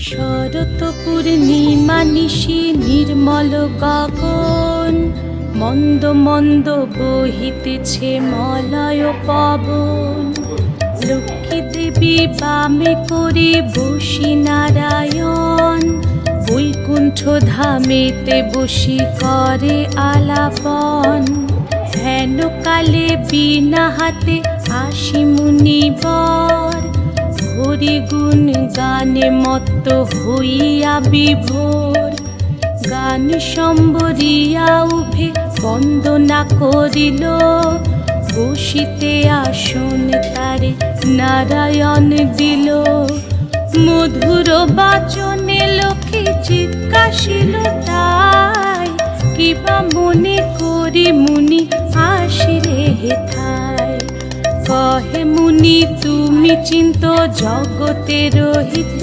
শরৎ পূর্ণিমা নিশি নির্মল গগন, মন্দ মন্দ বহিতেছে মলয় পবন। লক্ষ্মী দেবী বামে করে বসি নারায়ণ, বৈকুণ্ঠ ধামেতে বসি করে আলাপন। হেন কালে বিনা হাতে আসি মুনিবর, হরি গুণ গানে মত্ত হইয়া বিভোর। গান সম্বরিয়া উভে বন্দনা করিল, বসিতে আসন তারে নারায়ণ দিল। মধুর বাচনে লোকে জিজ্ঞাসিল তাই, কিবা মনে করি মুনি আসিলে হেথায়। কহে মুনি তুমি চিন্ত জগতের হিত,